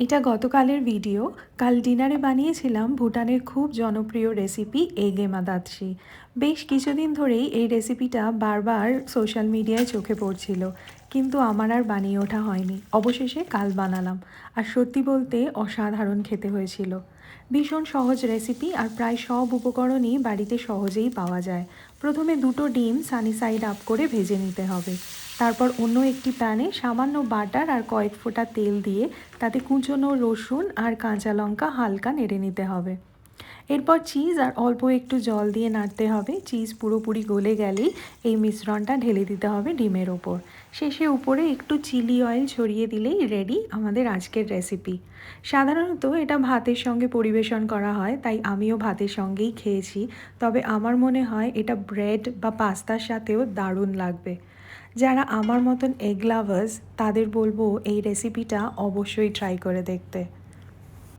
এটা গতকালের ভিডিও। কাল ডিনারে বানিয়েছিলাম ভুটানের খুব জনপ্রিয় রেসিপি এগেমাদাতসি। বেশ কিছুদিন ধরেই এই রেসিপিটা বারবার সোশ্যাল মিডিয়ায় চোখে পড়ছিল, কিন্তু আমার আর বানিয়ে ওঠা হয়নি। অবশেষে কাল বানালাম, আর সত্যি বলতে অসাধারণ খেতে হয়েছিল। ভীষণ সহজ রেসিপি, আর প্রায় সব উপকরণই বাড়িতে সহজেই পাওয়া যায়। প্রথমে দুটো ডিম সানি সাইড আপ করে ভেজে নিতে হবে। তারপর অন্য একটি প্যানে সামান্য বাটার আর কয়েক ফোঁটা তেল দিয়ে তাতে কুচনো রসুন আর কাঁচা লঙ্কা হালকা নেড়ে নিতে হবে। এরপর চিজ আর অল্প একটু জল দিয়ে নাড়তে হবে। চিজ পুরোপুরি গলে গেলেই এই মিশ্রণটা ঢেলে দিতে হবে ডিমের ওপর। শেষে উপরে একটু চিলি অয়েল ছড়িয়ে দিলেই রেডি আমাদের আজকের রেসিপি। সাধারণত এটা ভাতের সঙ্গে পরিবেশন করা হয়, তাই আমিও ভাতের সঙ্গেই খেয়েছি। তবে আমার মনে হয় এটা ব্রেড বা পাস্তার সাথেও দারুণ লাগবে। যারা আমার মতন এগ লাভার্স, তাদের বলবো এই রেসিপিটা অবশ্যই ট্রাই করে দেখতে।